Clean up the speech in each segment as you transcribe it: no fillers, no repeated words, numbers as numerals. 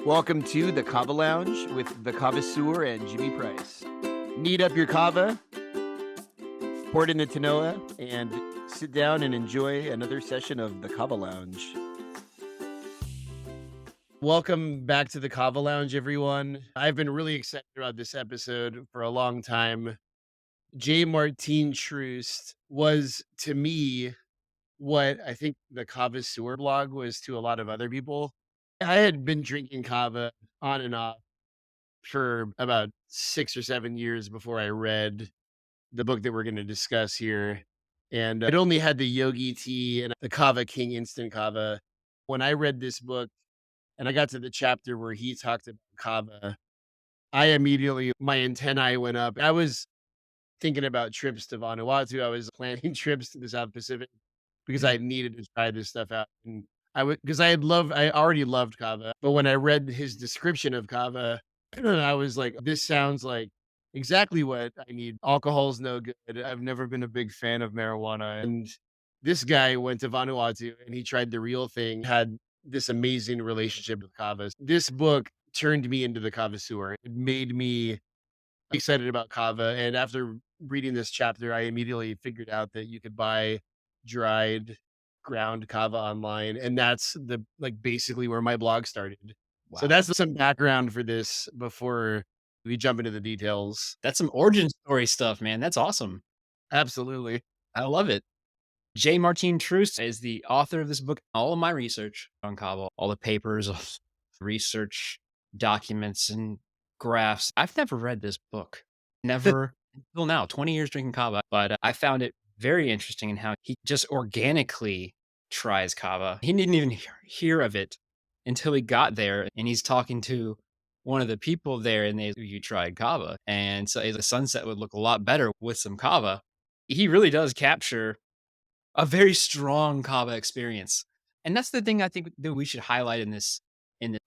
Welcome to the Kava Lounge with the Kavasseur and Jimmy Price. Knead up your kava, pour it in the Tanoa, and sit down and enjoy another session of the Kava Lounge. Welcome back to the Kava Lounge, everyone. I've been really excited about this episode for a long time. Marteen Troost was, to me, what I think the Kavasseur blog was to a lot of other people. I had been drinking kava on and off for about 6 or 7 years before I read the book that we're gonna discuss here, and I'd only had the Yogi tea and the Kava King instant kava. When I read this book and I got to the chapter where he talked about kava, I immediately my antennae went up. I was thinking about trips to Vanuatu. I was planning trips to the South Pacific because I needed to try this stuff out, and I would because I already loved kava, but when I read his description of kava, I was like, "This sounds like exactly what I need." Alcohol's no good. I've never been a big fan of marijuana, and this guy went to Vanuatu and he tried the real thing, had this amazing relationship with kava. This book turned me into the Kavasseur. It made me excited about kava, and after reading this chapter, I immediately figured out that you could buy dried ground kava online, and that's basically where my blog started. So Wow. that's some background for this before we jump into the details. That's some origin story stuff, man. That's awesome. Absolutely. I love it. Marteen Troost is the author of this book. All of my research on Kava, all the papers, all research documents and graphs. I've never read this book. Never until now, 20 years drinking Kava. But I found it very interesting in how he just organically tries Kava. He didn't even hear of it until he got there. And he's talking to one of the people there and you tried Kava. And so the sunset would look a lot better with some Kava. He really does capture a very strong Kava experience. And that's the thing I think that we should highlight in this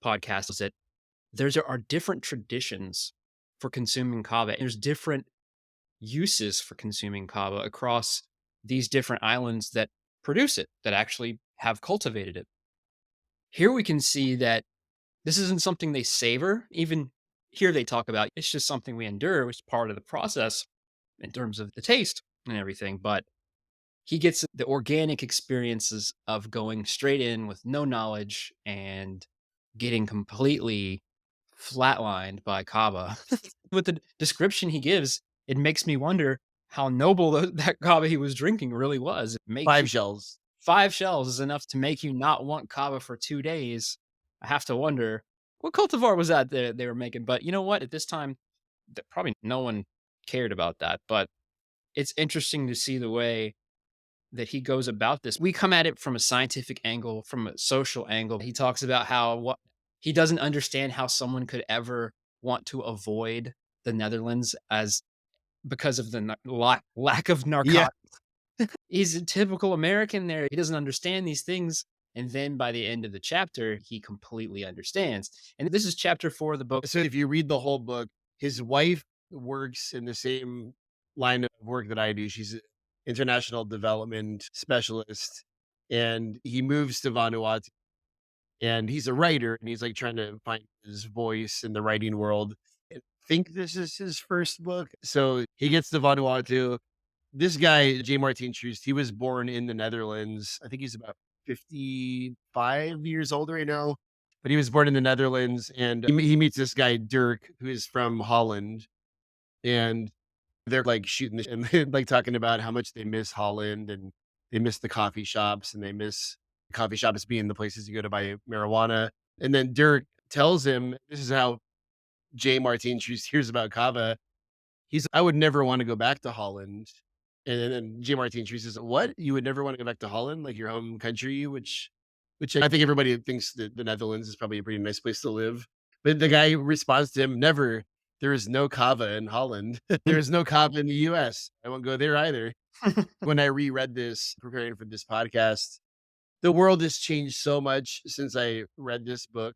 podcast is that are different traditions for consuming Kava. There's different uses for consuming Kava across these different islands that produce it, that actually have cultivated it. Here we can see that this isn't something they savor. Even here they talk about it's just something we endure, which is part of the process in terms of the taste and everything. But he gets the organic experiences of going straight in with no knowledge and getting completely flatlined by Kava. With the description he gives, it makes me wonder how noble that Kava he was drinking really was. It makes you 5 shells. 5 shells is enough to make you not want Kava for 2 days. I have to wonder what cultivar was that they were making. But you know what? At this time, probably no one cared about that. But it's interesting to see the way that he goes about this. We come at it from a scientific angle, from a social angle. He talks about how he doesn't understand how someone could ever want to avoid the Netherlands as because of the lack of Yeah. narcotics. He's a typical American there. He doesn't understand these things. And then by the end of the chapter, he completely understands. And this is chapter 4 of the book. So if you read the whole book, his wife works in the same line of work that I do. She's an international development specialist, and he moves to Vanuatu, and he's a writer, and he's like trying to find his voice in the writing world. I think this is his first book. So he gets to Vanuatu. This guy, Marteen Troost, he was born in the Netherlands. I think he's about 55 years old right now, but he was born in the Netherlands, and he meets this guy, Dirk, who is from Holland, and they're like shooting the and they're like talking about how much they miss Holland and they miss the coffee shops and they miss coffee shops being the places you go to buy marijuana. And then Dirk tells him, this is how Marteen Troost hears about Kava. I would never want to go back to Holland. And then Marteen Troost says, "What? You would never want to go back to Holland, like your home country?" Which I think everybody thinks that the Netherlands is probably a pretty nice place to live. But the guy responds to him, "Never. There is no kava in Holland. There is no kava in the US. I won't go there either." When I reread this, preparing for this podcast, the world has changed so much since I read this book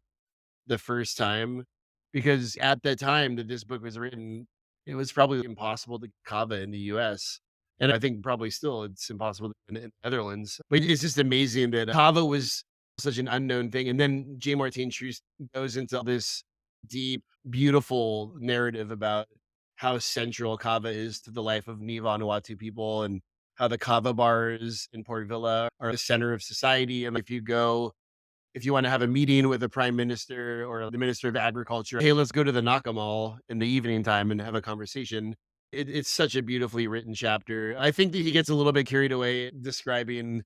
the first time, because at the time that this book was written, it was probably impossible to get kava in the US. And I think probably still it's impossible in the Netherlands. But it's just amazing that kava was such an unknown thing. And then J. Marteen Troost goes into this deep, beautiful narrative about how central kava is to the life of Ni Vanuatu people and how the kava bars in Port Vila are the center of society. And if you want to have a meeting with the prime minister or the minister of agriculture, hey, let's go to the Nakamal in the evening time and have a conversation. It's such a beautifully written chapter. I think that he gets a little bit carried away describing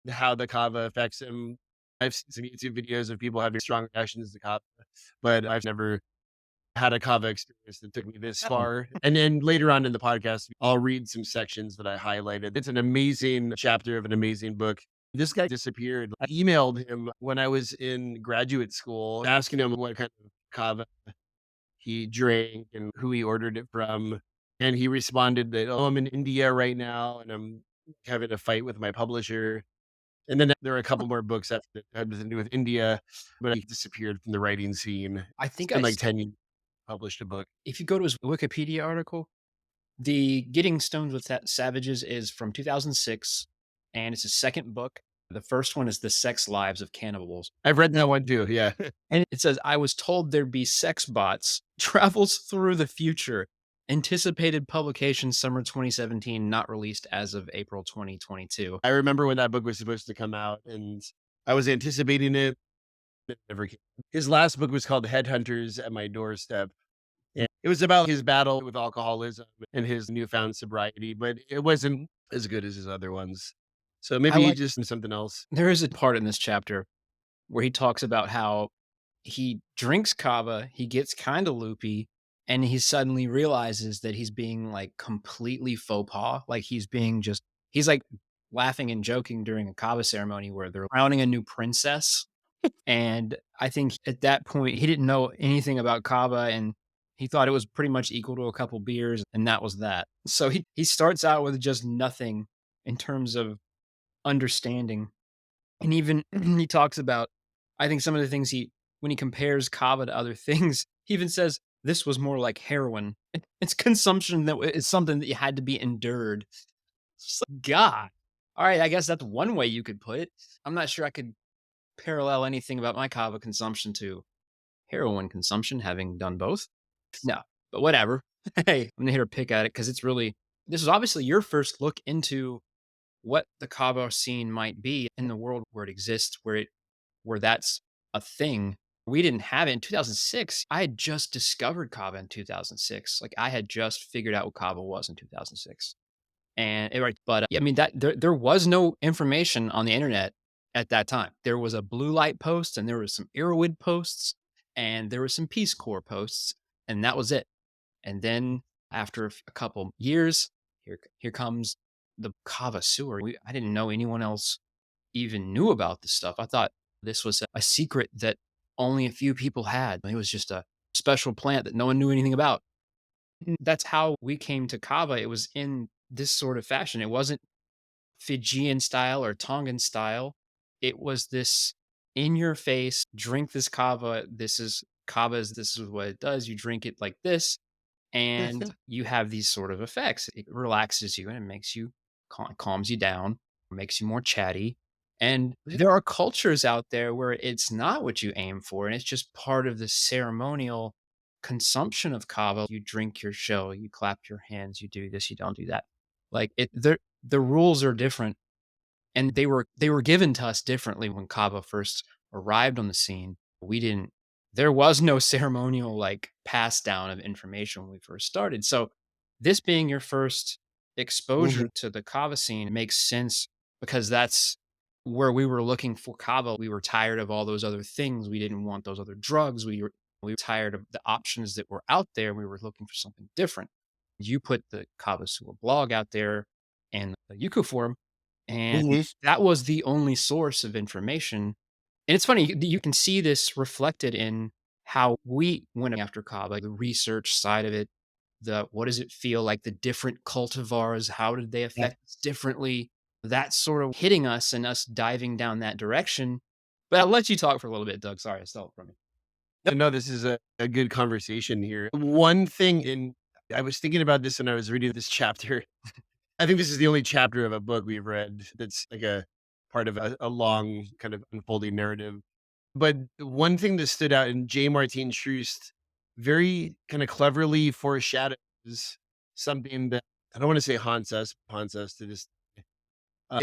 how the kava affects him. I've seen some YouTube videos of people having strong reactions to kava, but I've never had a kava experience that took me this Oh, far. And then later on in the podcast, I'll read some sections that I highlighted. It's an amazing chapter of an amazing book. This guy disappeared. I emailed him when I was in graduate school, asking him what kind of kava he drank and who he ordered it from. And he responded that, oh, I'm in India right now and I'm having a fight with my publisher. And then there are a couple more books that had to do with India, but he disappeared from the writing scene. I It's think been like 10 years published a book. if you go to his Wikipedia article, the Getting Stoned with Savages is from 2006, and it's his second book. The first one is The Sex Lives of Cannibals. I've read that one too, yeah. And it says, I was told there'd be sex bots, travels through the future, anticipated publication summer 2017, not released as of April 2022. I remember when that book was supposed to come out, and I was anticipating it. It never came. His last book was called Headhunters at My Doorstep. And it was about his battle with alcoholism and his newfound sobriety, but it wasn't as good as his other ones. So I maybe he like, just something else. there is a part in this chapter where he talks about how he drinks kava, he gets kind of loopy, and he suddenly realizes that he's being like completely faux pas. Like he's like laughing and joking during a kava ceremony where they're crowning a new princess. And I think at that point, he didn't know anything about kava and he thought it was pretty much equal to a couple beers. And that was that. So he starts out with just nothing in terms of understanding. And even he talks about, I think some of the things when he compares kava to other things, he even says this was more like heroin. It's consumption that is something that you had to be endured. It's just like, God. All right, I guess that's one way you could put it. I'm not sure I could parallel anything about my kava consumption to heroin consumption, having done both. No, but whatever. Hey, I'm here to pick at it because this is obviously your first look into what the kava scene might be in the world where it exists, where that's a thing. We didn't have it in 2006. I had just discovered kava in 2006. Like I had just figured out what kava was in 2006. And right, but yeah, I mean that there was no information on the internet at that time. There was a blue light post and there was some Irwin posts and there was some Peace Corps posts and that was it. And then after a couple years, here comes the Kavasseur. I didn't know anyone else even knew about this stuff. I thought this was a secret that only a few people had. It was just a special plant that no one knew anything about. That's how we came to kava. It was in this sort of fashion. It wasn't Fijian style or Tongan style. It was this in your face, drink this kava. This is what it does. You drink it like this, and you have these sort of effects. It relaxes you and it makes you calms you down, makes you more chatty. And there are cultures out there where it's not what you aim for, and it's just part of the ceremonial consumption of kava. You drink your show, you clap your hands, you do this, you don't do that. Like the rules are different, and they were given to us differently when kava first arrived on the scene. We didn't there was no ceremonial like pass down of information when we first started. So this being your first Mhm. exposure to the kava scene makes sense because that's where we were looking for kava. We were tired of all those other things. We didn't want those other drugs. We were tired of the options that were out there. We were looking for something different. You put the Kava Sewer blog out there and the Yuku forum, and Mhm. that was the only source of information. And it's funny, you can see this reflected in how we went after kava, the research side of it, the what does it feel like, the different cultivars, how did they Yeah. affect us differently? That sort of hitting us and us diving down that direction. But I'll let you talk for a little bit, Doug. Sorry, I stole it from you. No, this is a good conversation here. One thing I was thinking about this when I was reading this chapter. I think this is the only chapter of a book we've read that's like a part of a long kind of unfolding narrative. But one thing that stood out in J. Marteen Troost very kind of cleverly foreshadows something that I don't want to say haunts us to this.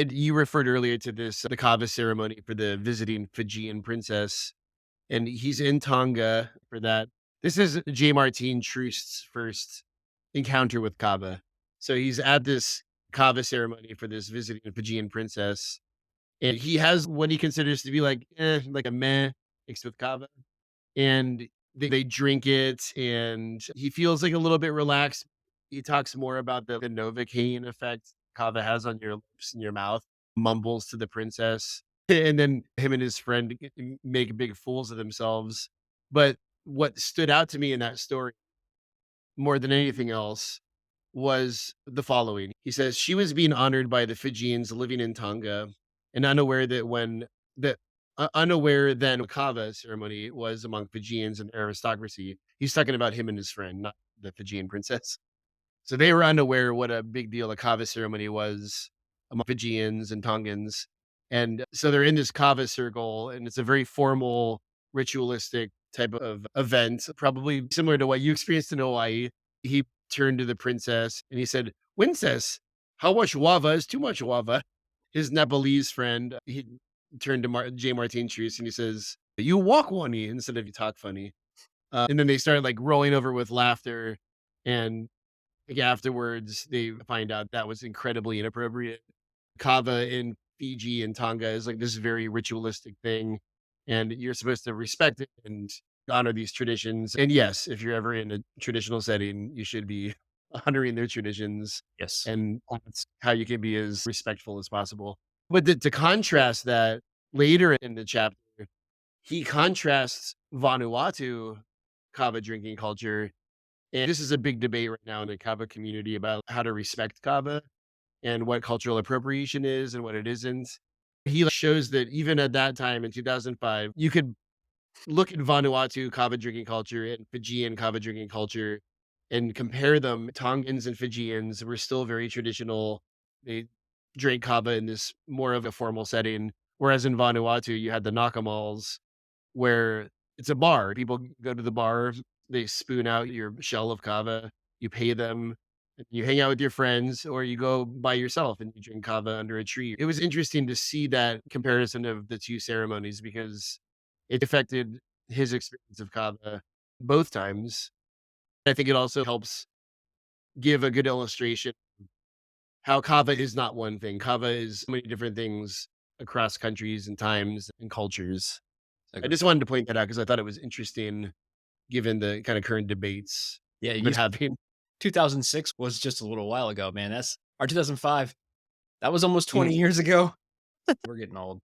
You referred earlier to this, the Kava ceremony for the visiting Fijian princess, and he's in Tonga for that. This is J. Marteen Troost's first encounter with Kava. So he's at this Kava ceremony for this visiting Fijian princess, and he has what he considers to be like a meh mixed with Kava, and they drink it, and he feels like a little bit relaxed. He talks more about the Novocaine effect Kava has on your lips and your mouth, mumbles to the princess, and then him and his friend make big fools of themselves. But what stood out to me in that story more than anything else was the following. He says she was being honored by the Fijians living in Tonga and unaware then Kava ceremony was among Fijians and aristocracy. He's talking about him and his friend, not the Fijian princess. So they were unaware what a big deal a Kava ceremony was among Fijians and Tongans. And so they're in this Kava circle, and it's a very formal, ritualistic type of event, probably similar to what you experienced in Hawaii. He turned to the princess and he said, "Princess, how much wava is too much wava?" His Nepalese friend, he turned to J. Martin Troost and he says, "You walk funny instead of you talk funny." And then they started like rolling over with laughter. And like afterwards, they find out that was incredibly inappropriate. Kava in Fiji and Tonga is like this very ritualistic thing, and you're supposed to respect it and honor these traditions. And yes, if you're ever in a traditional setting, you should be honoring their traditions, Yes. and that's how you can be as respectful as possible. But to contrast that, later in the chapter, he contrasts Vanuatu kava drinking culture. And this is a big debate right now in the kava community about how to respect kava and what cultural appropriation is and what it isn't. He shows that even at that time in 2005, you could look at Vanuatu kava drinking culture and Fijian kava drinking culture and compare them. Tongans and Fijians were still very traditional. They drank kava in this more of a formal setting. Whereas in Vanuatu, you had the nakamals where it's a bar. People go to the bar, they spoon out your shell of kava, you pay them, and you hang out with your friends, or you go by yourself and you drink kava under a tree. It was interesting to see that comparison of the two ceremonies because it affected his experience of kava both times. I think it also helps give a good illustration how kava is not one thing. Kava is so many different things across countries and times and cultures. I Agree. just wanted to point that out because I thought it was interesting given the kind of current debates Yeah, we've been you having. 2006 was just a little while ago, man. That's our 2005. That was almost Mm, 20 years ago. We're getting old.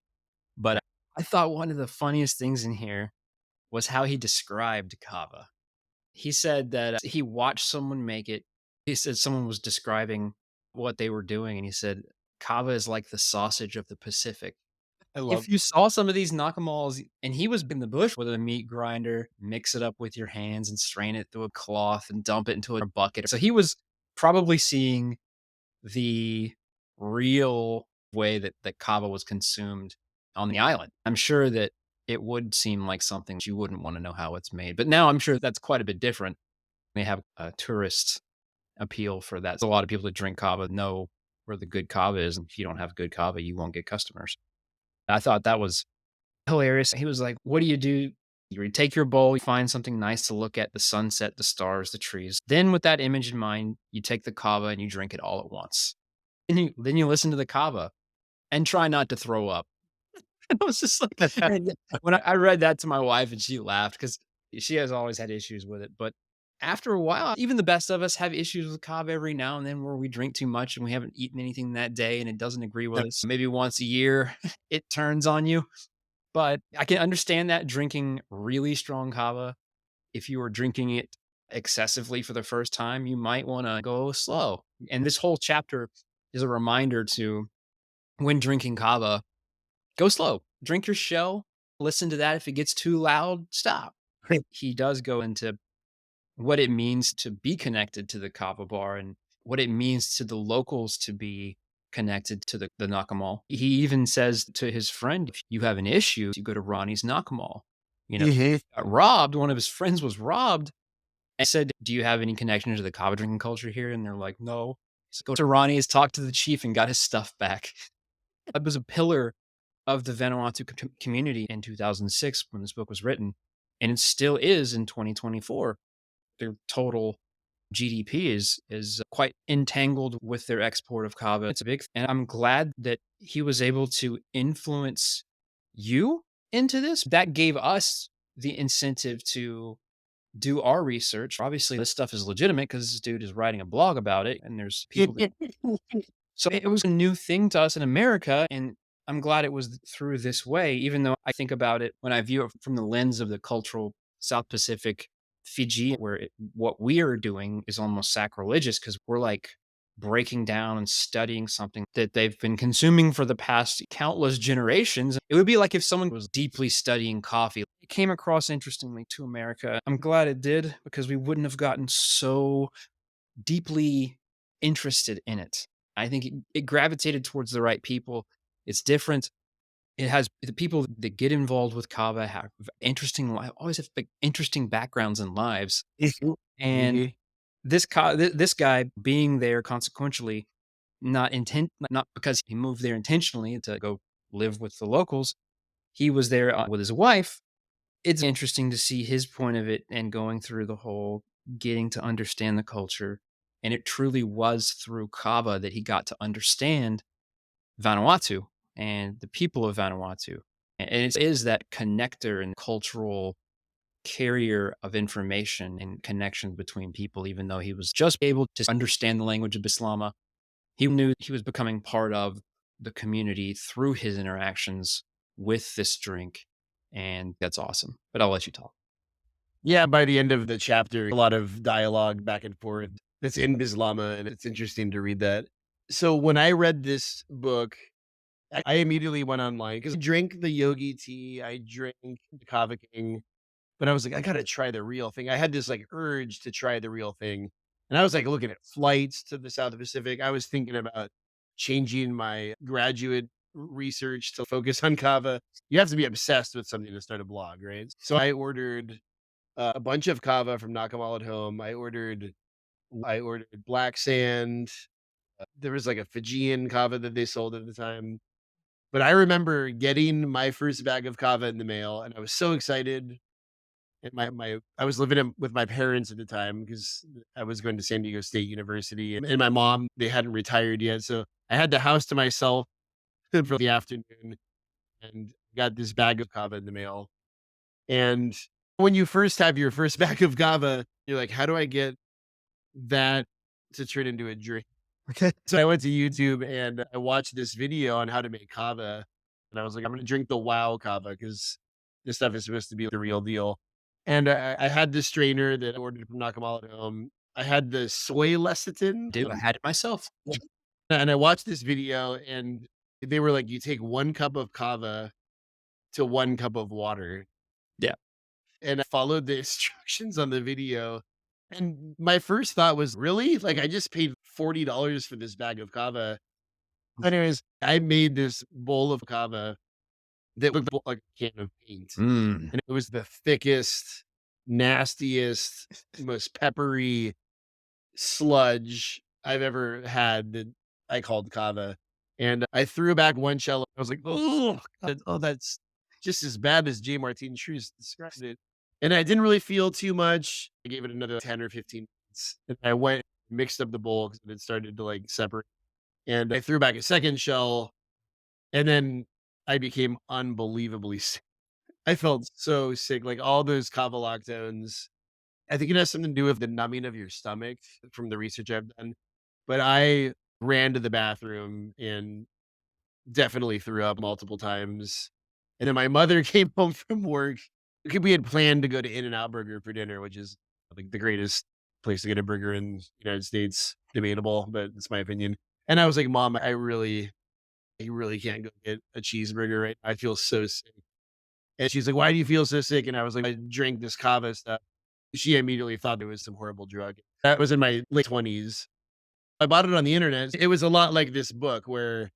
But I thought one of the funniest things in here was how he described kava. He said that he watched someone make it. He said someone was describing what they were doing, and he said, "Kava is like the sausage of the Pacific." I love If you saw some of these knockamalls, and he was in the bush with a meat grinder, mix it up with your hands and strain it through a cloth and dump it into a bucket. So he was probably seeing the real way that kava was consumed on the island. I'm sure that it would seem like something you wouldn't want to know how it's made. But now I'm sure that's quite a bit different. They have a tourist appeal for that. So a lot of people that drink kava know where the good kava is. And if you don't have good kava, you won't get customers. I thought that was hilarious. He was like, "What do? You take your bowl, you find something nice to look at, the sunset, the stars, the trees. Then with that image in mind, you take the kava and you drink it all at once. And then you listen to the kava and try not to throw up." And I was just like, and when I read that to my wife and she laughed because she has always had issues with it. But after a while, even the best of us have issues with kava every now and then where we drink too much and we haven't eaten anything that day and it doesn't agree with us. Maybe once a year it turns on you. But I can understand that drinking really strong kava, if you were drinking it excessively for the first time, you might wanna go slow. And this whole chapter is a reminder to, when drinking kava, go slow. Drink your shell, listen to that. If it gets too loud, stop. He does go into what it means to be connected to the kava bar and what it means to the locals to be connected to the Nakamal. He even says to his friend, if you have an issue, you go to Ronnie's Nakamal. You know, Mhm. got robbed. One of his friends was robbed and said, do you have any connection to the kava drinking culture here? And they're like, no. So go to Ronnie's, talk to the chief, and got his stuff back. I was a pillar of the Vanuatu community in 2006 when this book was written, and it still is in 2024. Their total GDP is quite entangled with their export of kava. It's a big, and I'm glad that he was able to influence you into this. That gave us the incentive to do our research. Obviously, this stuff is legitimate because this dude is writing a blog about it, and there's people that. So it was a new thing to us in America, and I'm glad it was through this way, even though I think about it when I view it from the lens of the cultural South Pacific Fiji, where what we are doing is almost sacrilegious because we're like breaking down and studying something that they've been consuming for the past countless generations. It would be like if someone was deeply studying coffee. It came across interestingly to America. I'm glad it did because we wouldn't have gotten so deeply interested in it. I think it gravitated towards the right people. It's different. It has the people that get involved with kava have interesting always have like interesting backgrounds in lives. And Mhm. this guy being there consequentially, not because he moved there intentionally to go live with the locals. He was there with his wife. It's interesting to see his point of it and going through the whole getting to understand the culture. And it truly was through Kava that he got to understand Vanuatu and the people of Vanuatu. And it is that connector and cultural carrier of information and connections between people, even though he was just able to understand the language of Bislama. He knew he was becoming part of the community through his interactions with this drink. And that's awesome. But I'll let you talk. Yeah, by the end of the chapter, a lot of dialogue back and forth that's in Bislama, and it's interesting to read that. So when I read this book, I immediately went online because I drank the yogi tea, I drank the kava king, but I was like, I gotta try the real thing. I had this like urge to try the real thing. And I was like looking at flights to the South Pacific. I was thinking about changing my graduate research to focus on kava. You have to be obsessed with something to start a blog, right? So I ordered a bunch of kava from Nakamal at home. I ordered black sand. There was like a Fijian kava that they sold at the time. But I remember getting my first bag of kava in the mail, and I was so excited. And my I was living with my parents at the time because I was going to San Diego State University, and my mom, they hadn't retired yet, so I had the house to myself for the afternoon, and got this bag of kava in the mail. And when you first have your first bag of kava, you're like, "How do I get that to turn into a drink?" Okay. So I went to YouTube and I watched this video on how to make kava, and I was like, "I'm gonna drink the wow kava because this stuff is supposed to be the real deal." And I had this strainer that I ordered from Nakamal at home. I had the soy lecithin, Dude, I had it myself. and I watched this video, and they were like, "You take 1 cup of kava to 1 cup of water." Yeah. And I followed the instructions on the video. And my first thought was, "Really? Like, I just paid $40 for this bag of kava." Anyways, I made this bowl of kava that looked like a can of paint, Mm. and it was the thickest, nastiest, most peppery sludge I've ever had that I called kava. And I threw back 1 shell. I was like, "Oh, oh, that's just as bad as Marteen Troost described it." And I didn't really feel too much. I gave it another 10 or 15 minutes, and I went, mixed up the bowl because it started to, like, separate, and I threw back a second shell, and then I became unbelievably sick. I felt so sick, like, all those kava lactones. I think it has something to do with the numbing of your stomach from the research I've done, but I ran to the bathroom and definitely threw up multiple times. And then my mother came home from work. We had planned to go to In-N-Out Burger for dinner, which is like the greatest place to get a burger in the United States. Debatable, but it's my opinion. And I was like, "Mom, I really can't go get a cheeseburger right now. I feel so sick." And she's like, "Why do you feel so sick?" And I was like, "I drank this kava stuff." She immediately thought it was some horrible drug. That was in my late 20s. I bought it on the internet. It was a lot like this book where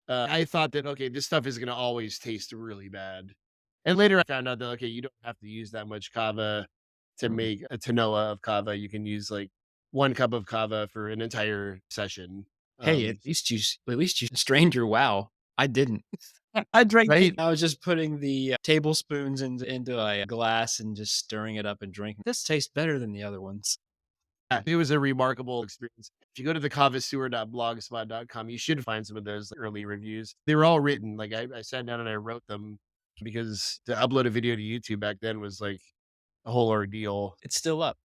I thought that, okay, this stuff is going to always taste really bad. And later I found out that, okay, you don't have to use that much kava to Mm. make a Tanoa of kava. You can use like 1 cup of kava for an entire session. Hey, Um, at least you strained your wow. I didn't. I drank it. right. I was just putting the tablespoons into a glass and just stirring it up and drinking. This tastes better than the other ones. Yeah, it was a remarkable experience. If you go to the kavasseur.blogspot.com, you should find some of those early reviews. They were all written. Like I sat down and I wrote them because to upload a video to YouTube back then was like a whole ordeal. It's still up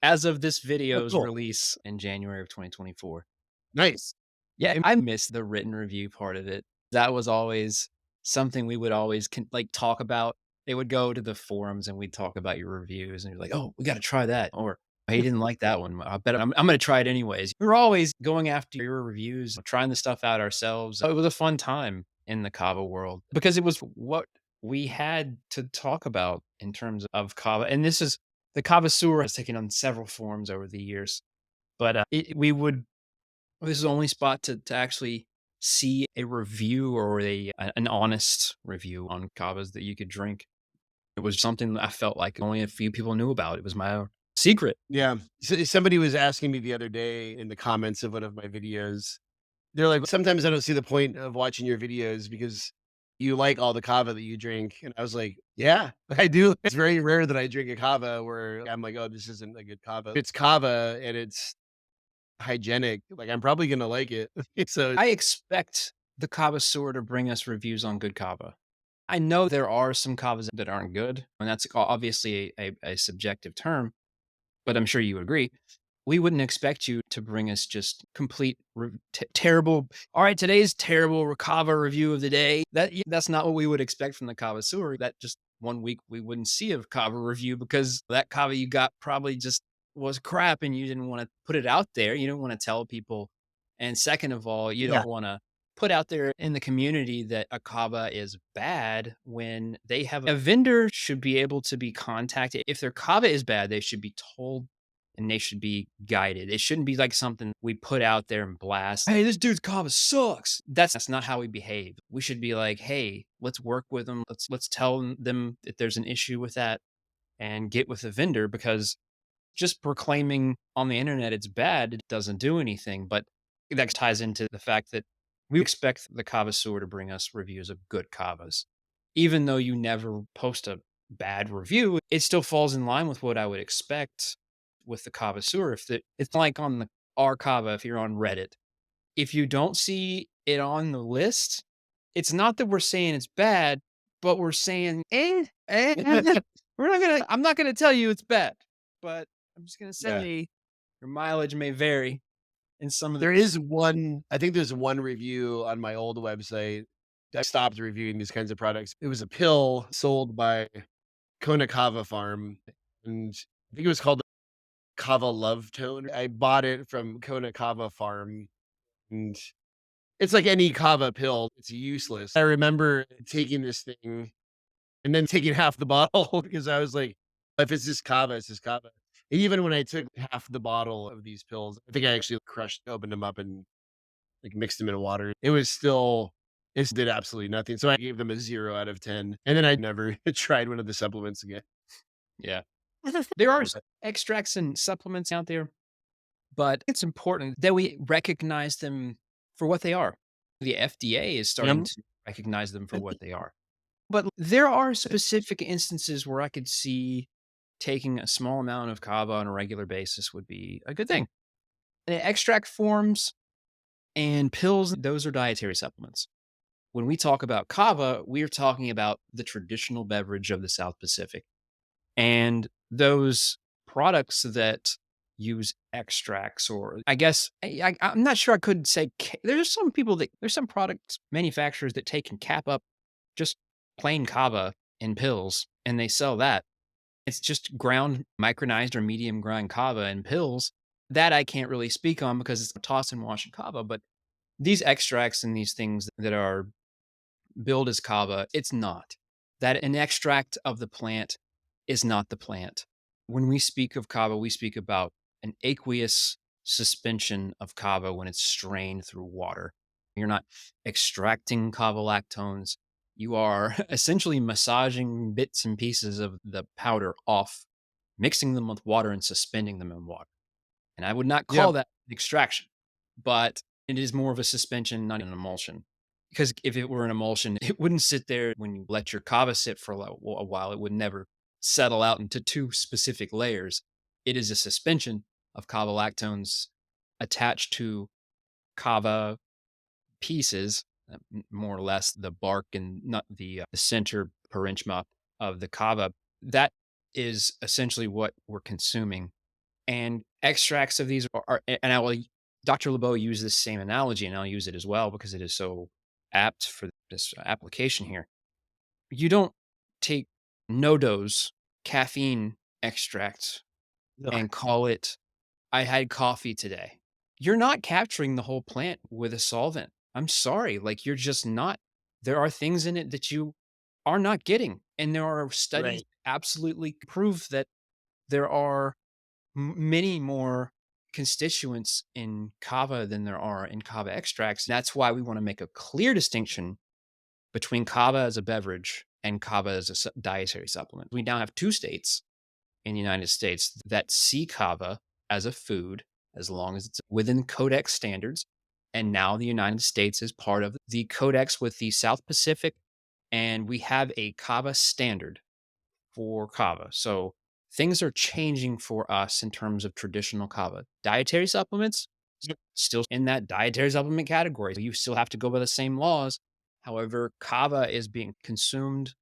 as of this Oh, video's cool. release in January of 2024. Nice. Yeah, I missed the written review part of it. That was always something we would always like talk about. They would go to the forums and we'd talk about your reviews and you're like, "Oh, we got to try that." Or, "He didn't like that one. I bet I'm going to try it anyways." We were always going after your reviews, trying the stuff out ourselves. It was a fun time in the Kava world because it was what we had to talk about in terms of Kava. And this is the Kavasseur has taken on several forms over the years. But we would this is the only spot to actually see a review or an honest review on kavas that you could drink. It was something that I felt like only a few people knew about. It was my own secret. Yeah. Somebody was asking me the other day in the comments of one of my videos. They're like, sometimes I don't see the point of watching your videos because you like all the kava that you drink. And I was like, yeah, I do. It's very rare that I drink a kava where I'm like, oh, this isn't a good kava. It's kava and it's hygienic. Like I'm probably gonna like it. So I expect the Kavasseur to bring us reviews on good kava. I know there are some kavas that aren't good, and that's obviously a subjective term, but I'm sure you agree. We wouldn't expect you to bring us just complete terrible. All right, today's terrible kava review of the day. That's not what we would expect from the Kavasseur. That just one week we wouldn't see a kava review because that kava you got probably just was crap, and you didn't want to put it out there. You didn't want to tell people, and second of all, you yeah, don't want to put out there in the community that a kava is bad when they have a vendor should be able to be contacted. If their kava is bad, they should be told and they should be guided. It shouldn't be like something we put out there and blast. Hey, this dude's kava sucks. That's not how we behave. We should be like, hey, let's work with them. Let's tell them if there's an issue with that and get with the vendor because just proclaiming on the internet it's bad, it doesn't do anything. But that ties into the fact that we expect the Kavasseur to bring us reviews of good kavas. Even though you never post a bad review, it still falls in line with what I would expect with the Kavasseur. It's like on the R Kava, if you're on Reddit, if you don't see it on the list, it's not that we're saying it's bad, but we're saying, I'm not gonna tell you it's bad, but I'm just gonna yeah. say your mileage may vary in some of the There is one. I think there's one review on my old website. I stopped reviewing these kinds of products. It was a pill sold by Kona Kava Farm, and I think it was called Kava Love Tone. I bought it from Kona Kava Farm, and it's like any kava pill, it's useless. I remember taking this thing and then taking half the bottle because I was like, if it's just kava, it's just kava. Even when I took half the bottle of these pills, I think I actually opened them up and like mixed them in water. It did absolutely nothing. So I gave them a 0 out of 10. And then I never tried one of the supplements again. yeah. There are extracts and supplements out there, but it's important that we recognize them for what they are. The FDA is starting Yum. to recognize them for what they are. But there are specific instances where I could see taking a small amount of kava on a regular basis would be a good thing. The extract forms and pills, those are dietary supplements. When we talk about kava, we're talking about the traditional beverage of the South Pacific. And those products that use extracts, or I guess I'm not sure I could say there's some product manufacturers that take and cap up just plain kava in pills and they sell that. It's just ground micronized or medium grind kava in pills. That I can't really speak on because it's toss and wash in kava. But these extracts and these things that are billed as kava, it's not. That an extract of the plant is not the plant. When we speak of kava, we speak about an aqueous suspension of kava when it's strained through water. You're not extracting kava lactones. You are essentially massaging bits and pieces of the powder off, mixing them with water and suspending them in water. And I would not call Yep. that extraction, but it is more of a suspension, not an emulsion. Because if it were an emulsion, it wouldn't sit there when you let your kava sit for a while. It would never settle out into two specific layers. It is a suspension of kava lactones attached to kava pieces, more or less the bark and not the center parenchyma of the kava. That is essentially what we're consuming, and extracts of these and I will Dr. LeBeau used this same analogy, and I'll use it as well because it is so apt for this application here. You don't take no dose caffeine extract No. and call it, I had coffee today. You're not capturing the whole plant with a solvent. I'm sorry. Like, you're just not. There are things in it that you are not getting. And there are studies Right. absolutely prove that there are many more constituents in kava than there are in kava extracts. That's why we want to make a clear distinction between kava as a beverage and kava as a dietary supplement. We now have two states in the United States that see kava as a food as long as it's within codex standards. And now the United States is part of the codex with the South Pacific, and we have a kava standard for kava. So things are changing for us in terms of traditional kava. Dietary supplements, Yep. still in that dietary supplement category. You still have to go by the same laws. However, kava is being consumed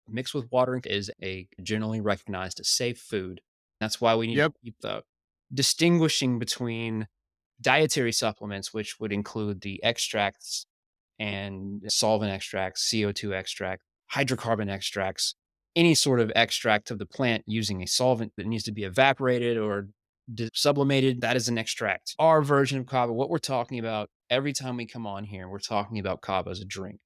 mixed with water is a generally recognized as safe food. That's why we need to Yep. keep the distinguishing between dietary supplements, which would include the extracts and solvent extracts, CO2 extract, hydrocarbon extracts, any sort of extract of the plant using a solvent that needs to be evaporated or sublimated. That is an extract. Our version of kava, what we're talking about every time we come on here, we're talking about kava as a drink.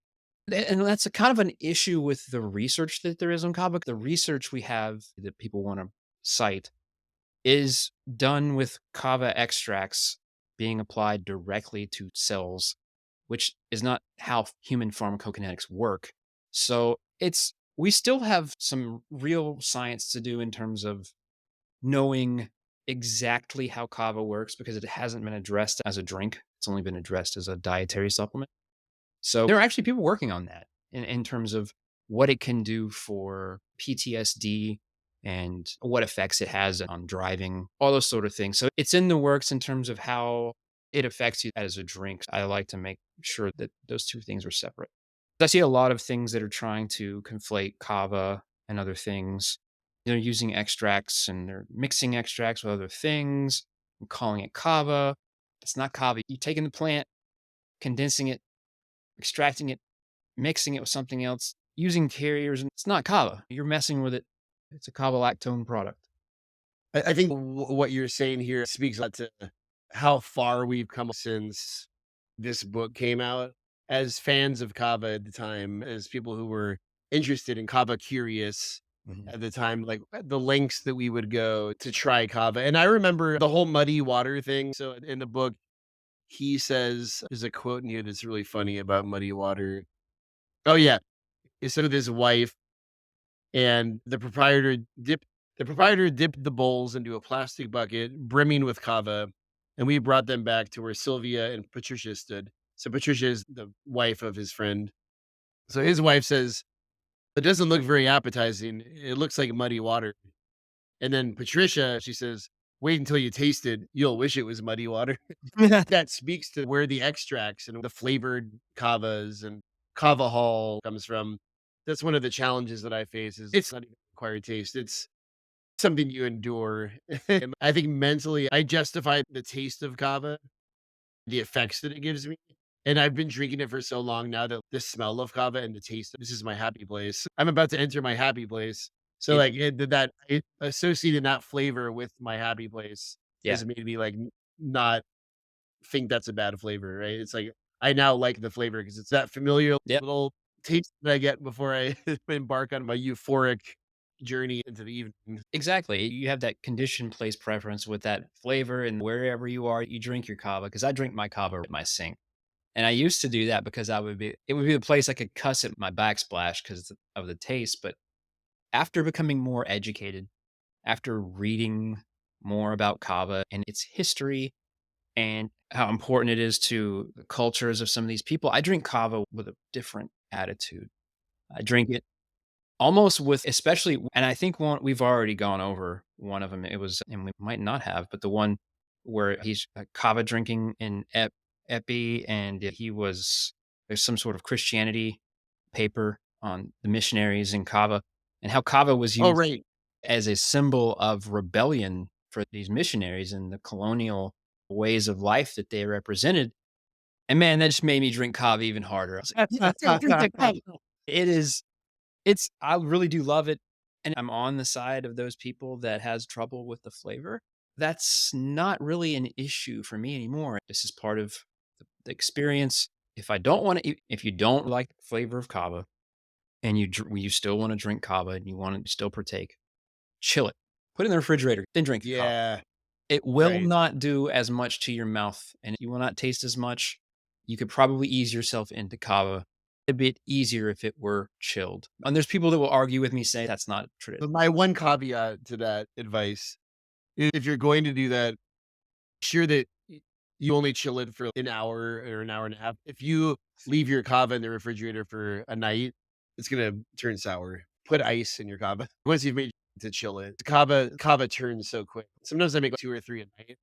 And that's a kind of an issue with the research that there is on kava. The research we have that people want to cite is done with kava extracts being applied directly to cells, which is not how human pharmacokinetics work. So we still have some real science to do in terms of knowing exactly how kava works because it hasn't been addressed as a drink. It's only been addressed as a dietary supplement. So there are actually people working on that in terms of what it can do for PTSD and what effects it has on driving, all those sort of things. So it's in the works in terms of how it affects you as a drink. I like to make sure that those two things are separate. I see a lot of things that are trying to conflate kava and other things. They're using extracts and they're mixing extracts with other things and calling it kava. It's not kava. You're taking the plant, condensing it, extracting it, mixing it with something else, using carriers, and it's not kava. You're messing with it. It's a kava lactone product. I think what you're saying here speaks a lot to how far we've come since this book came out. As fans of kava at the time, as people who were interested in kava, curious Mhm. at the time, like the lengths that we would go to try kava. And I remember the whole muddy water thing. So in the book, he says, there's a quote in here that's really funny about muddy water. Oh, yeah. He said with his wife, and the proprietor dipped the bowls into a plastic bucket brimming with kava, and we brought them back to where Sylvia and Patricia stood. So Patricia is the wife of his friend. So his wife says, "It doesn't look very appetizing. It looks like muddy water." And then Patricia, she says, "Wait until you taste it. You'll wish it was muddy water." That speaks to where the extracts and the flavored kavas and kava hall comes from. That's one of the challenges that I face is it's not even acquired taste. It's something you endure. And I think mentally I justify the taste of kava, the effects that it gives me. And I've been drinking it for so long now that the smell of kava and the taste, this is my happy place. I'm about to enter my happy place. So It like that I associated that flavor with my happy place Yeah. has made me like not think that's a bad flavor, right? It's like I now like the flavor because it's that familiar Yep. little taste that I get before I embark on my euphoric. journey into the evening. Exactly. You have that conditioned place preference with that flavor, and wherever you are, you drink your kava. Because I drink my kava at my sink. And I used to do that because it would be the place I could cuss at my backsplash because of the taste. But after becoming more educated, after reading more about kava and its history and how important it is to the cultures of some of these people, I drink kava with a different attitude. I drink it almost with, especially, and I think one we've already gone over one of them. It was, and we might not have, but the one where he's kava drinking in Epi, and he was, there's some sort of Christianity paper on the missionaries in Kava and how Kava was Oh, used right. as a symbol of rebellion for these missionaries and the colonial ways of life that they represented. And man, that just made me drink Kava even harder. I was like, "Yeah, dude, drink that Kava." It is, I really do love it. And I'm on the side of those people that has trouble with the flavor. That's not really an issue for me anymore. This is part of the experience. If I don't want to, if you don't like the flavor of Kava and you still want to drink Kava and you want to still partake, chill it, put it in the refrigerator, then drink the Kava. Yeah, It will right. not do as much to your mouth and you will not taste as much. You could probably ease yourself into Kava a bit easier if it were chilled. And there's people that will argue with me, say that's not traditional. But my one caveat to that advice is if you're going to do that, sure that you only chill it for an hour or an hour and a half. If you leave your kava in the refrigerator for a night, it's gonna turn sour. Put ice in your kava once you've made to chill it. Kava turns so quick. Sometimes I make 2 or 3 a night.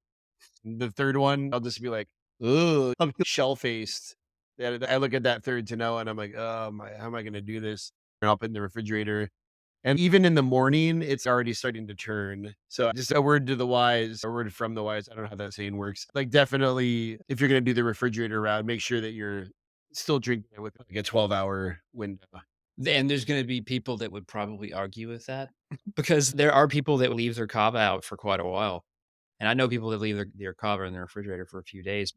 The 3rd one, I'll just be like, "Ooh," I'm shell faced. Yeah, I look at that 3rd to know, and I'm like, "Oh my, how am I gonna do this?" And I'll put it in the refrigerator. And even in the morning, it's already starting to turn. So just a word to the wise, a word from the wise. I don't know how that saying works. Like definitely, if you're gonna do the refrigerator route, make sure that you're still drinking it with like a 12-hour window. And there's going to be people that would probably argue with that because there are people that leave their Kava out for quite a while. And I know people that leave their Kava in their refrigerator for a few days.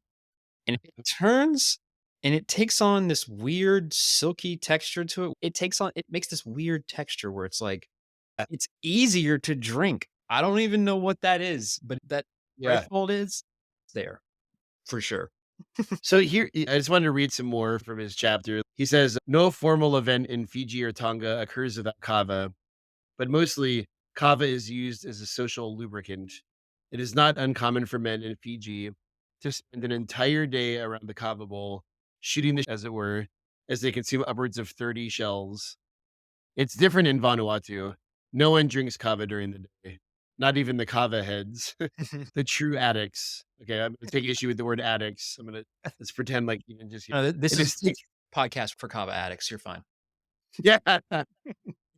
And it turns and it takes on this weird silky texture to it. It makes this weird texture where it's like, it's easier to drink. I don't even know what that is, but that Yeah. threshold is there for sure. So here, I just wanted to read some more from his chapter. He says, no formal event in Fiji or Tonga occurs without kava, but mostly kava is used as a social lubricant. It is not uncommon for men in Fiji to spend an entire day around the kava bowl, shooting the, as it were, as they consume upwards of 30 shells. It's different in Vanuatu. No one drinks kava during the day, not even the kava heads, the true addicts. Okay, I'm gonna take issue with the word addicts. Let's pretend like you can just This it is is take, podcast for Kava addicts. You're fine. yeah.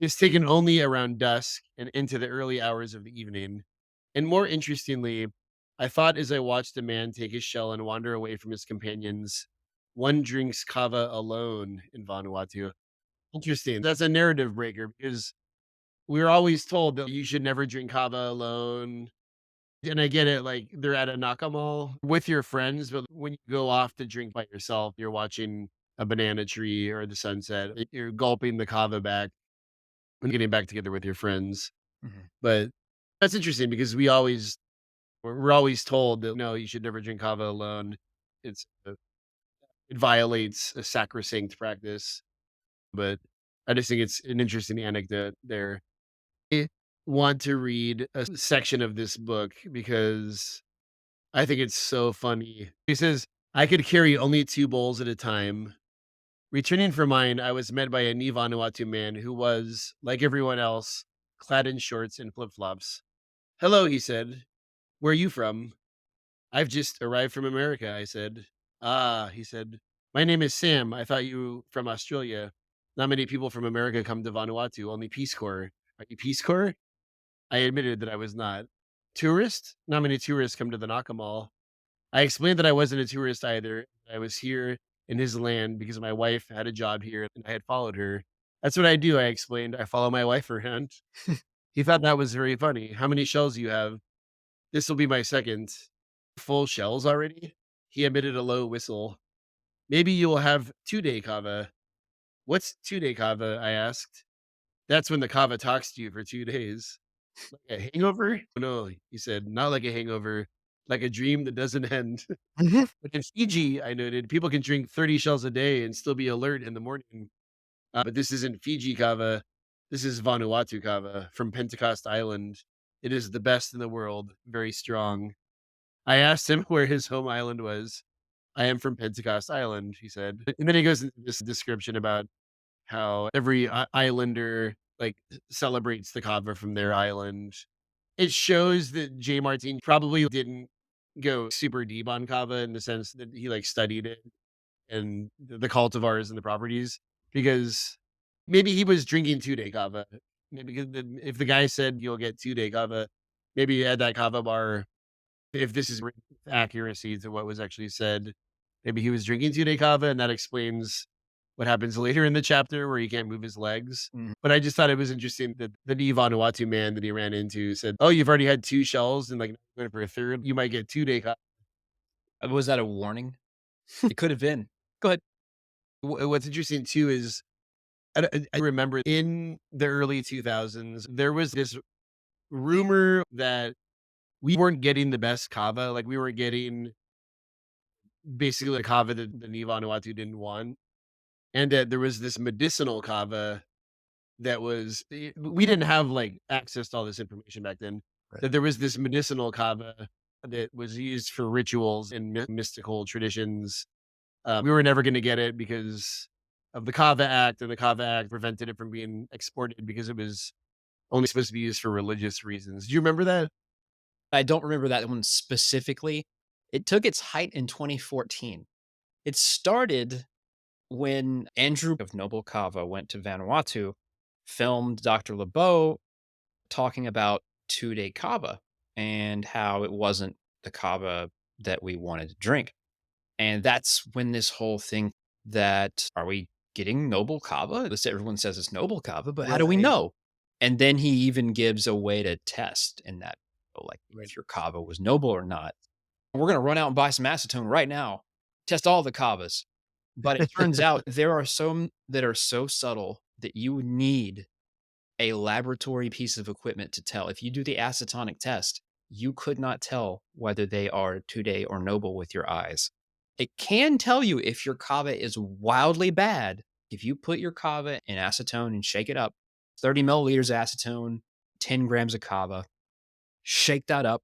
It's taken only around dusk and into the early hours of the evening. And more interestingly, I thought as I watched a man take his shell and wander away from his companions, one drinks kava alone in Vanuatu. Interesting. That's a narrative breaker because we're always told that you should never drink kava alone. And I get it, like they're at a nakamal with your friends, but when you go off to drink by yourself, you're watching a banana tree or the sunset, you're gulping the kava back and getting back together with your friends. Mhm. But that's interesting because we're always told that no, you should never drink kava alone. It's it violates a sacrosanct practice. But I just think it's an interesting anecdote there. I want to read a section of this book because I think it's so funny. He says, I could carry only 2 bowls at a time. Returning from mine, I was met by a Ni Vanuatu man who was, like everyone else, clad in shorts and flip flops. Hello, he said. Where are you from? I've just arrived from America, I said. Ah, he said. My name is Sam. I thought you from Australia. Not many people from America come to Vanuatu, only Peace Corps. Are you Peace Corps? I admitted that I was not. Tourist? Not many tourists come to the Nakamal. I explained that I wasn't a tourist either. I was here in his land because my wife had a job here and I had followed her. That's what I do, I explained. I follow my wife around. He thought that was very funny. How many shells do you have? This will be my second. Full shells already? He emitted a low whistle. Maybe you will have 2-day kava. What's 2-day kava? I asked. That's when the kava talks to you for 2 days. Like a hangover? No, he said, "Not like a hangover, like a dream that doesn't end." Mhm. But in Fiji, I noted, people can drink 30 shells a day and still be alert in the morning. But this isn't Fiji kava. This is Vanuatu kava from Pentecost Island. It is the best in the world, very strong. I asked him where his home island was. "I am from Pentecost Island," he said. And then he goes into this description about how every islander, like, celebrates the kava from their island. It shows that J. Martin probably didn't go super deep on kava in the sense that he, like, studied it and the cultivars and the properties, because maybe he was drinking 2-day kava. Maybe if the guy said you'll get 2-day kava, maybe at that kava bar, if this is accuracy to what was actually said, maybe he was drinking 2-day kava, and that explains what happens later in the chapter where he can't move his legs. Mhm. But I just thought it was interesting that the Vanuatu man that he ran into said, "Oh, you've already had 2 shells and, like, going for a third, you might get 2-day kava." Was that a warning? It could have been. Go ahead. What's interesting too is I remember in the early 2000s, there was this rumor that we weren't getting the best kava, like, we were getting basically the kava that the Vanuatu didn't want, and that there was this medicinal kava that was we didn't have, like, access to all this information back then, Right. that there was this medicinal kava that was used for rituals and mystical traditions. We were never gonna get it because of the Kava Act, and the Kava Act prevented it from being exported because it was only supposed to be used for religious reasons. Do you remember that? I don't remember that one specifically. It took its height in 2014. It started when Andrew of Noble Kava went to Vanuatu, filmed Dr. LeBeau talking about 2-day kava and how it wasn't the kava that we wanted to drink. And that's when this whole thing that are we getting noble kava? This everyone says it's noble kava, but how do we Right, know? And then he even gives a way to test in that, like right. if your kava was noble or not. We're gonna run out and buy some acetone right now. Test all the kavas. But it turns out there are some that are so subtle that you need a laboratory piece of equipment to tell. If you do the acetonic test, you could not tell whether they are 2-day or noble with your eyes. It can tell you if your kava is wildly bad. If you put your kava in acetone and shake it up, 30 milliliters of acetone, 10 grams of kava, shake that up,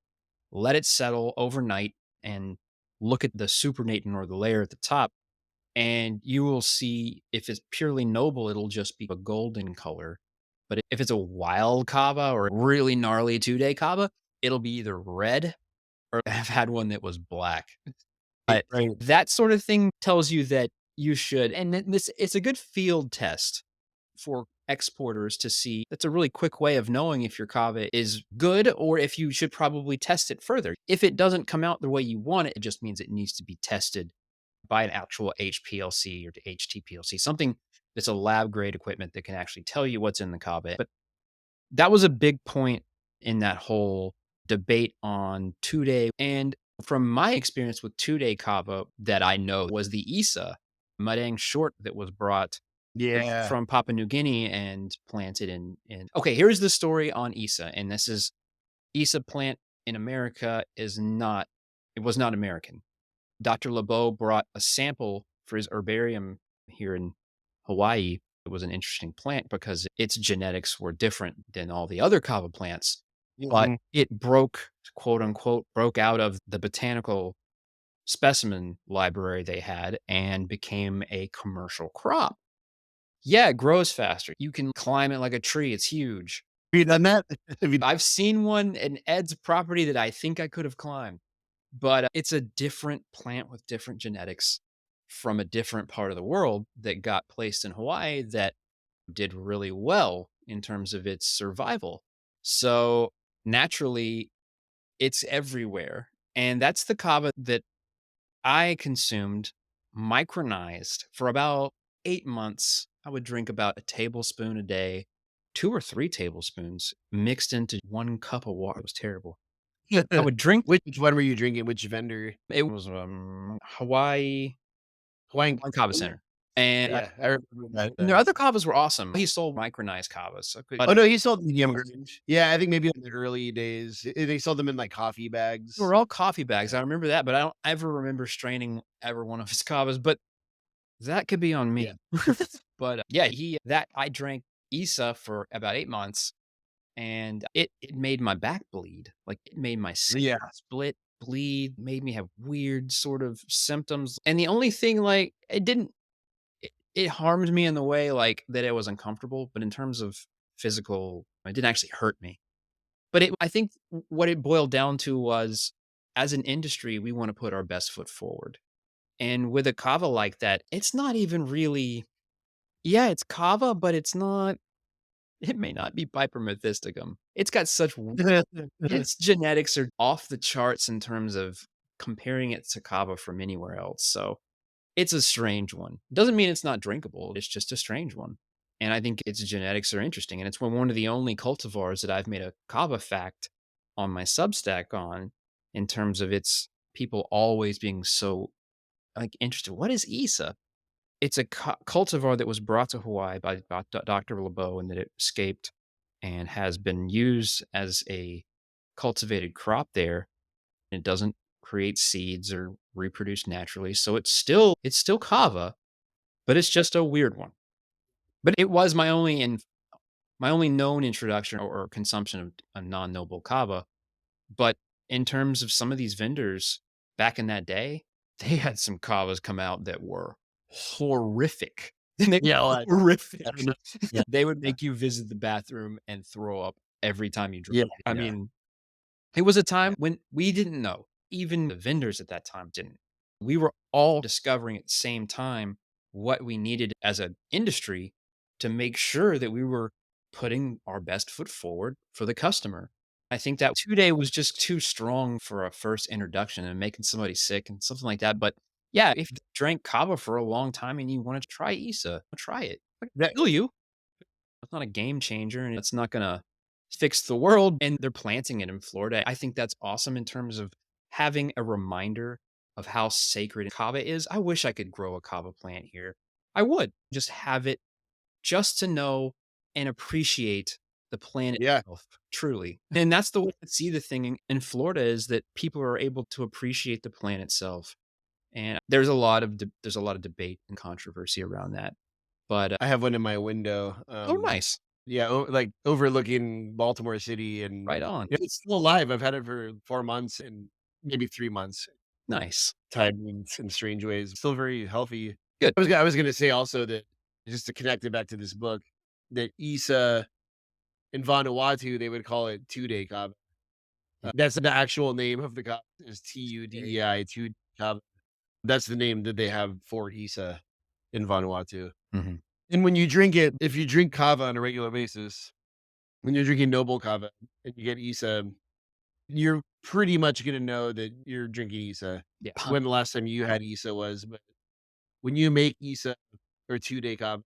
let it settle overnight, and look at the supernatant or the layer at the top, and you will see if it's purely noble, it'll just be a golden color. But if it's a wild kava or a really gnarly 2-day kava, it'll be either red or I've had one that was black. But Right. that sort of thing tells you that you should, and this it's a good field test for exporters to see. That's a really quick way of knowing if your kava is good or if you should probably test it further. If it doesn't come out the way you want it, it just means it needs to be tested by an actual HPLC or HTPLC, something that's a lab grade equipment that can actually tell you what's in the kava. But that was a big point in that whole debate on 2-day. And from my experience with 2-day kava that I know was the Isa Madang short that was brought Yeah. from Papua New Guinea and planted in okay, here's the story on Isa. And this is Isa plant in America is not it was not American. Dr. LeBeau brought a sample for his herbarium here in Hawaii. It was an interesting plant because its genetics were different than all the other kava plants, but Mhm. it broke, quote unquote, broke out of the botanical specimen library they had and became a commercial crop. Yeah, it grows faster. You can climb it like a tree. It's huge. Have you done that? Have you I've seen one in Ed's property that I think I could have climbed. But, it's a different plant with different genetics from a different part of the world that got placed in Hawaii that did really well in terms of its survival. So, naturally, it's everywhere, and that's the kava that I consumed micronized for about 8 months. I would drink about a tablespoon a day, 2 or 3 tablespoons mixed into 1 cup of water. It was terrible. I would drink which one were you drinking? Which vendor? it was, Hawaii Hawaiian One Kava Cava? Center. And Yeah, I remember that and their then. other kavas were awesome. He sold micronized kavas, so but Oh, no, he sold medium grange. Yeah, I think maybe in the early days, they sold them in, like, coffee they were bags. all coffee bags. Yeah. I remember that, but I don't ever remember straining ever one of his kavas, but that could be on Yeah. me. But, yeah, he that I drank Isa for about 8 months, and it made my back bleed. Like, it made my skin Yeah. split, bleed, made me have weird sort of symptoms, and the only thing, like, it harmed me in the way, like, that it was uncomfortable, but in terms of physical, it didn't actually hurt me. But I think what it boiled down to was, as an industry, we wanna put our best foot forward. And with a kava like that, it's not even really yeah, it's kava, but it's not it may not be Piper methysticum. It's got such w its genetics are off the charts in terms of comparing it to kava from anywhere else, so it's a strange one. Doesn't mean it's not drinkable, it's just a strange one. And I think its genetics are interesting, and it's one of the only cultivars that I've made a kava fact on my Substack on, in terms of its people always being so, like, interested. What is Isa? It's a cultivar that was brought to Hawaii by Dr. LeBeau and that it escaped and has been used as a cultivated crop there. It doesn't create seeds or reproduce naturally, so it's still kava, but it's just a weird one. But it was my only known introduction or consumption of a non-noble kava, but in terms of some of these vendors back in that day, they had some kavas come out that were horrific. They Yeah, well, were horrific. I don't know. Yeah, They would make you visit the bathroom and throw up every time you drank yeah, it. I yeah, mean, it was a yeah. time when we didn't know. Even the vendors at that time didn't. We were all discovering at the same time what we needed as an industry to make sure that we were putting our best foot forward for the customer. I think that 2 day was just too strong for a first introduction and making somebody sick and something like that. But yeah, if you drank kava for a long time and you wanted to try Isa, try it. Like, That kill you. It's not a game changer and it's not gonna fix the world, and they're planting it in Florida. I think that's awesome in terms of having a reminder of how sacred kava is. I wish I could grow a kava plant here. I would just have it just to know and appreciate the plant yeah. itself, truly. And that's the way I see the thing in Florida is that people are able to appreciate the plant itself. And there's a lot of debate and controversy around that. But I have one in my window, oh, nice. yeah, like, overlooking Baltimore City, and Right on. yeah, it's still alive. I've had it for 4 months and maybe 3 months, Nice. timed in strange ways. Still very healthy. Good. I was gonna say also that, just to connect it back to this book, that Isa in Vanuatu, they would call it two-day kava. That's the actual name of the kava is Day. Tudei, two kava. That's the name that they have for Isa in Vanuatu. Mhm. And when you drink it, if you drink kava on a regular basis, when you're drinking noble kava and you get Isa, you're pretty much gonna know that you're drinking Isa. Yeah. When the last time you had Isa was, but when you make Isa or two-day kava,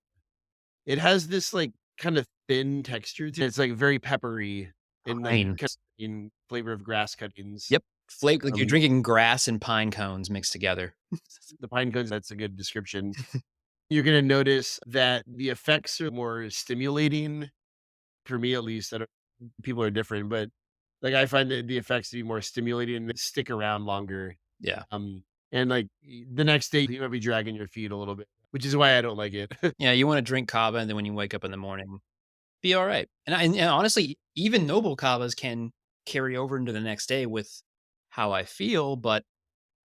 it has this, like, kind of thin texture to it. It's, like, very peppery and, like, Pine. kind of in flavor of grass cuttings. Yep. Flake like you're Um, drinking grass and pine cones mixed together. the pine cones, that's a good description. You're gonna notice that the effects are more stimulating, for me at least. I don't people are different, but, like, I find the effects to be more stimulating and they stick around longer. Yeah. And, like, the next day, you might be dragging your feet a little bit, which is why I don't like it. Yeah, you wanna drink kava, and then when you wake up in the morning, be alright. And honestly, even noble kavas can carry over into the next day with how I feel, but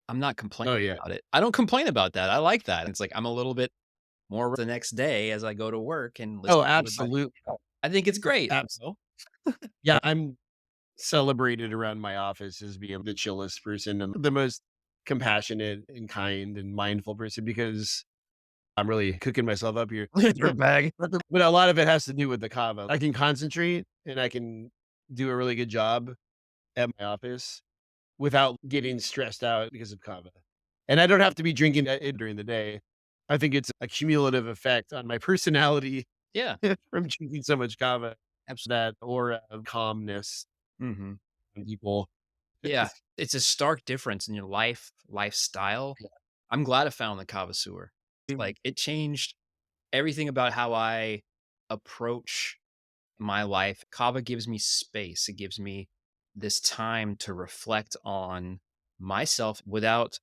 I'm not complaining Oh, yeah. about it. I don't complain about that. I like that. It's like I'm a little bit more the next day as I go to work and listen Oh, to advice. absolutely. I think it's great, Abs you know? Yeah, I'm celebrated around my office as being the chillest person and the most compassionate and kind and mindful person because I'm really cooking myself up here. Bag. But a lot of it has to do with the kava. I can concentrate and I can do a really good job at my office without getting stressed out because of kava. And I don't have to be drinking it during the day. I think it's a cumulative effect on my personality Yeah, from drinking so much kava, absolutely. that aura of calmness Mhm. in people. Yeah, it's a stark difference in your lifestyle. I'm glad I found the Kavasseur. Like, it changed everything about how I approach my life. Kava gives me space. It gives me this time to reflect on myself without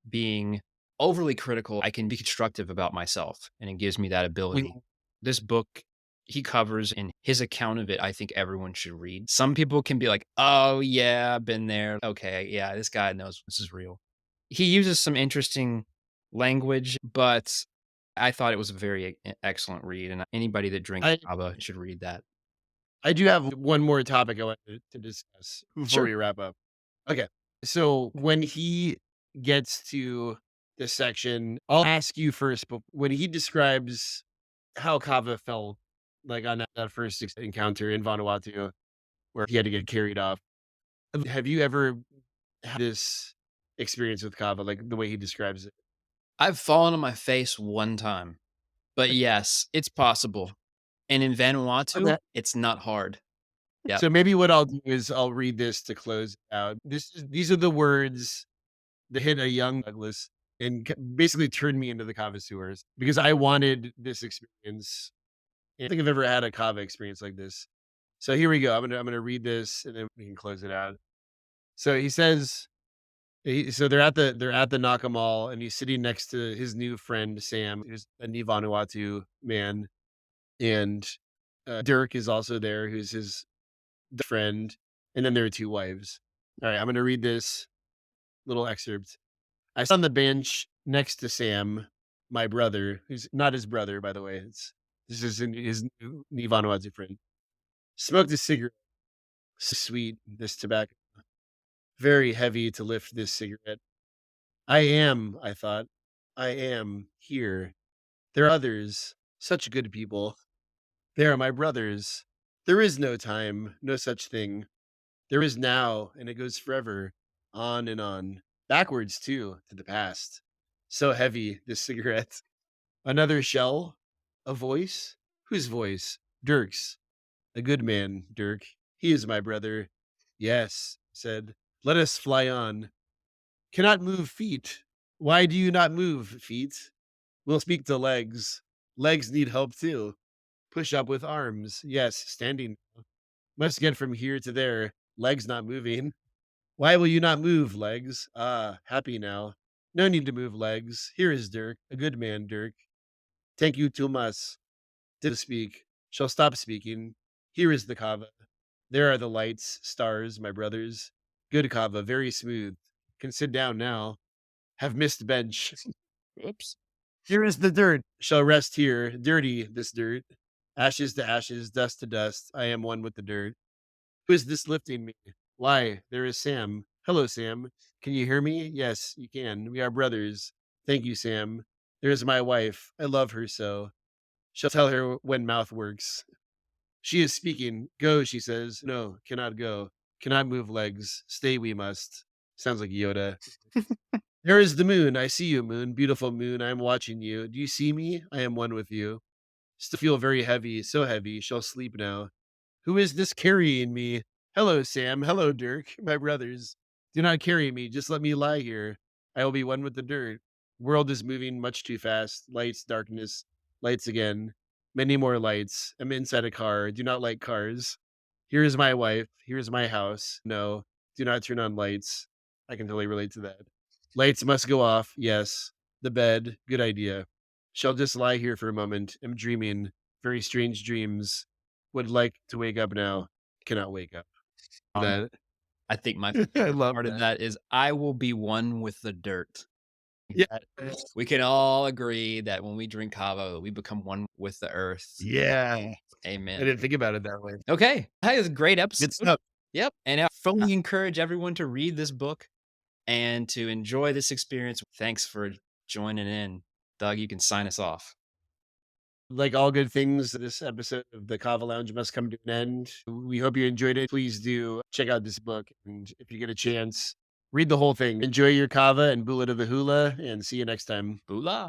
being overly critical. I can be constructive about myself, and it gives me that ability. This book he covers in his account of it, I think everyone should read. Some people can be like, "Oh, yeah, I've been there. Okay, yeah, this guy knows this is real." He uses some interesting language, but I thought it was a very excellent read, and anybody that drinks I kava should read that. I do have one more topic I want to discuss before Sure. we wrap up. Okay. So when he gets to this section, I'll ask you first, but when he describes how Kava felt like on that first encounter in Vanuatu where he had to get carried off, have you ever had this experience with Kava, like the way he describes it? I've fallen on my face one time, but yes, it's possible. And in Vanuatu, Okay. it's not hard. Yep. So maybe what I'll do is I'll read this to close out. These are the words that hit a young Douglas and basically turned me into the Kavasseurs because I wanted this experience. I don't think I've ever had a Kava experience like this. So here we go. I'm gonna read this and then we can close it out. So he says, so they're at the Nakamal and he's sitting next to his new friend Sam, who's a Ni Vanuatu man, and Dirk is also there, who's his friend, and then there are two wives. All right, I'm gonna read this little excerpt. I sat on the bench next to Sam, my brother, who's not his brother, by the way. This is his new Vanuatu friend. Smoked a cigarette. So sweet, this tobacco. Very heavy to lift this cigarette. I thought. I am here. There are others, such good people. They are my brothers. There is no time, no such thing. There is now, and it goes forever, on and on. Backwards, too, to the past. So heavy, this cigarette. Another shell? A voice? Whose voice? Dirk's. A good man, Dirk. He is my brother. Yes, said. Let us fly on. Cannot move feet. Why do you not move, feet? We'll speak to legs. Legs need help too. Push up with arms. Yes, standing. Must get from here to there. Legs not moving. Why will you not move, legs? Ah, happy now. No need to move, legs. Here is Dirk. A good man, Dirk. Thank you too much. Did speak. Shall stop speaking. Here is the kava. There are the lights, stars, my brothers. Good kava, very smooth. Can sit down now. Have missed bench. Oops. Here is the dirt. Shall rest here. Dirty, this dirt. Ashes to ashes, dust to dust. I am one with the dirt. Who is this lifting me? Why, there is Sam. Hello, Sam. Can you hear me? Yes, you can. We are brothers. Thank you, Sam. There is my wife. I love her so. Shall tell her when mouth works. She is speaking. Go, she says. No, cannot go. Cannot move legs. Stay, we must. Sounds like Yoda. There is the moon. I see you, moon. Beautiful moon. I am watching you. Do you see me? I am one with you. Still feel very heavy. So heavy. Shall sleep now. Who is this carrying me? Hello, Sam. Hello, Dirk. My brothers. Do not carry me. Just let me lie here. I will be one with the dirt. World is moving much too fast. Lights, darkness, lights again. Many more lights. I'm inside a car. Do not like cars. Here is my wife. Here is my house. No, do not turn on lights. I can totally relate to that. Lights must go off. Yes. The bed. Good idea. Shall just lie here for a moment. Am dreaming. Very strange dreams. Would like to wake up now. Cannot wake up. Um, That I think my I favorite love part of that. that is I will be one with the dirt. Yeah. That we can all agree that when we drink kava, we become one with the earth. Yeah. I Amen. didn't think about it that way. Okay. Hey, it was a great Good episode. stuff. Yep. And I fully encourage everyone to read this book and to enjoy this experience. Thanks for joining in. Doug, you can sign us off. Like all good things, this episode of the Kava Lounge must come to an end. We hope you enjoyed it. Please do check out this book. And if you get a chance, read the whole thing. Enjoy your Kava and Bula to the Hula, and see you next time. Bula.